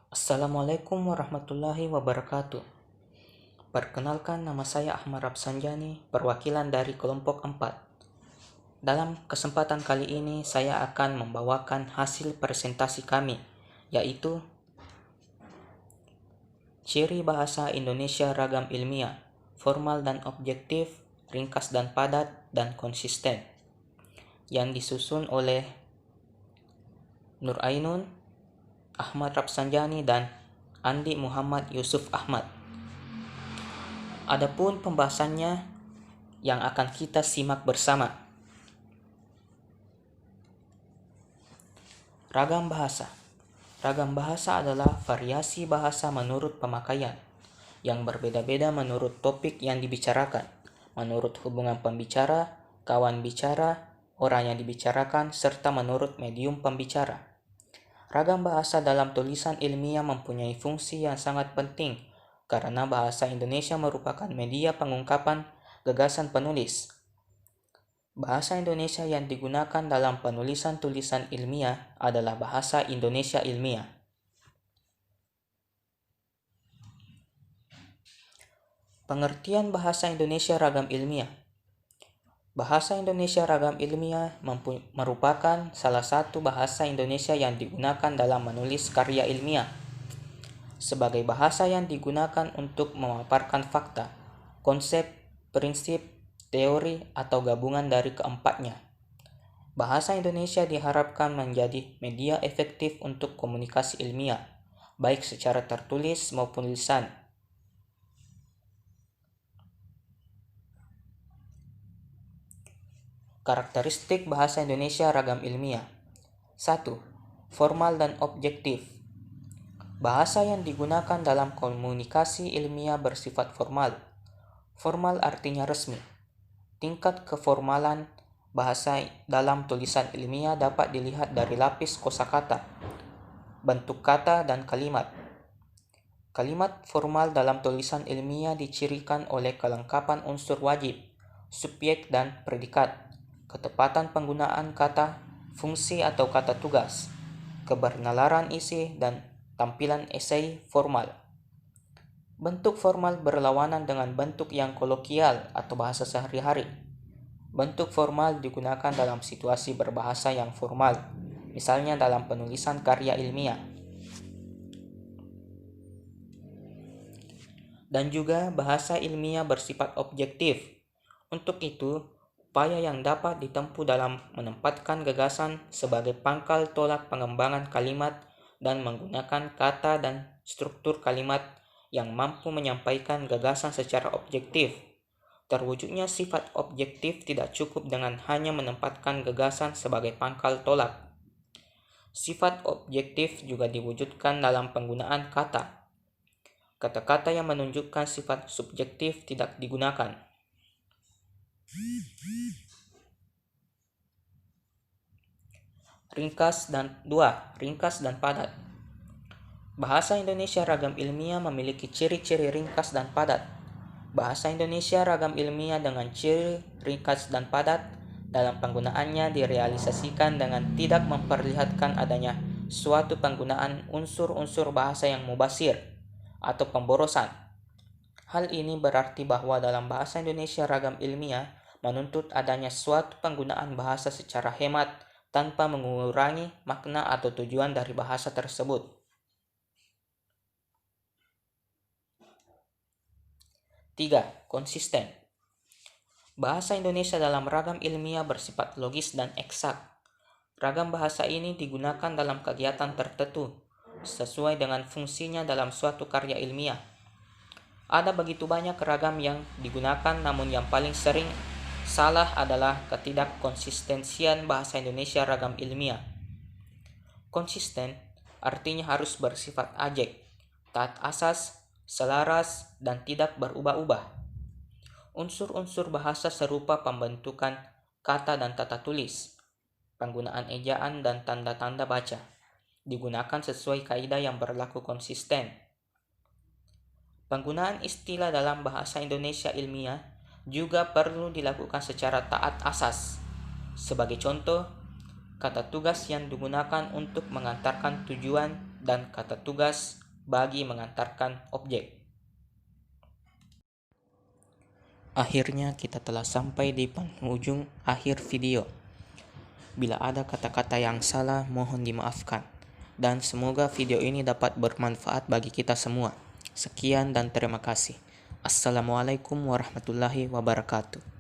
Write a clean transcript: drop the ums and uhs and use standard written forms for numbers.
Assalamualaikum warahmatullahi wabarakatuh. Perkenalkan, nama saya Ahmad Rapsanjani, perwakilan dari kelompok 4. Dalam kesempatan kali ini saya akan membawakan hasil presentasi kami, yaitu ciri bahasa Indonesia ragam ilmiah, formal dan objektif, ringkas dan padat, dan konsisten, yang disusun oleh Nur Ainun, Ahmad Rapsanjani, dan Andi Muhammad Yusuf Ahmad. Adapun pembahasannya yang akan kita simak bersama. Ragam bahasa. Ragam bahasa adalah variasi bahasa menurut pemakaian, yang berbeda-beda menurut topik yang dibicarakan, menurut hubungan pembicara, kawan bicara, orang yang dibicarakan, serta menurut medium pembicara. Ragam bahasa dalam tulisan ilmiah mempunyai fungsi yang sangat penting karena bahasa Indonesia merupakan media pengungkapan gagasan penulis. Bahasa Indonesia yang digunakan dalam penulisan tulisan ilmiah adalah bahasa Indonesia ilmiah. Pengertian bahasa Indonesia ragam ilmiah. Bahasa Indonesia ragam ilmiah merupakan salah satu bahasa Indonesia yang digunakan dalam menulis karya ilmiah. Sebagai bahasa yang digunakan untuk memaparkan fakta, konsep, prinsip, teori, atau gabungan dari keempatnya. Bahasa Indonesia diharapkan menjadi media efektif untuk komunikasi ilmiah, baik secara tertulis maupun lisan. Karakteristik bahasa Indonesia ragam ilmiah. 1. Formal dan objektif. Bahasa yang digunakan dalam komunikasi ilmiah bersifat formal. Formal artinya resmi. Tingkat keformalan bahasa dalam tulisan ilmiah dapat dilihat dari lapis kosakata, bentuk kata, dan kalimat. Kalimat formal dalam tulisan ilmiah dicirikan oleh kelengkapan unsur wajib, subjek, dan predikat, ketepatan penggunaan kata, fungsi atau kata tugas, kebernalan isi, dan tampilan esai formal. Bentuk formal berlawanan dengan bentuk yang kolokial atau bahasa sehari-hari. Bentuk formal digunakan dalam situasi berbahasa yang formal, misalnya dalam penulisan karya ilmiah. Dan juga bahasa ilmiah bersifat objektif. Untuk itu, upaya yang dapat ditempuh dalam menempatkan gagasan sebagai pangkal tolak pengembangan kalimat dan menggunakan kata dan struktur kalimat yang mampu menyampaikan gagasan secara objektif. Terwujudnya sifat objektif tidak cukup dengan hanya menempatkan gagasan sebagai pangkal tolak. Sifat objektif juga diwujudkan dalam penggunaan kata. Kata-kata yang menunjukkan sifat subjektif tidak digunakan. Ringkas dan padat. Bahasa Indonesia ragam ilmiah memiliki ciri-ciri ringkas dan padat. Bahasa Indonesia ragam ilmiah dengan ciri ringkas dan padat dalam penggunaannya direalisasikan dengan tidak memperlihatkan adanya suatu penggunaan unsur-unsur bahasa yang mubasir atau pemborosan. Hal ini berarti bahwa dalam bahasa Indonesia ragam ilmiah menuntut adanya suatu penggunaan bahasa secara hemat tanpa mengurangi makna atau tujuan dari bahasa tersebut. 3. Konsisten. Bahasa Indonesia dalam ragam ilmiah bersifat logis dan eksak. Ragam bahasa ini digunakan dalam kegiatan tertentu, sesuai dengan fungsinya dalam suatu karya ilmiah. Ada begitu banyak ragam yang digunakan, namun yang paling sering salah adalah ketidakkonsistensian bahasa Indonesia ragam ilmiah. Konsisten artinya harus bersifat ajek, taat asas, selaras, dan tidak berubah-ubah. Unsur-unsur bahasa serupa pembentukan kata dan tata tulis, penggunaan ejaan dan tanda-tanda baca, digunakan sesuai kaidah yang berlaku konsisten. Penggunaan istilah dalam bahasa Indonesia ilmiah juga perlu dilakukan secara taat asas. Sebagai contoh, kata tugas yang digunakan untuk mengantarkan tujuan, dan kata tugas bagi mengantarkan objek. Akhirnya kita telah sampai di penghujung akhir video. Bila ada kata-kata yang salah, mohon dimaafkan. Dan semoga video ini dapat bermanfaat bagi kita semua. Sekian dan terima kasih. Assalamualaikum warahmatullahi wabarakatuh.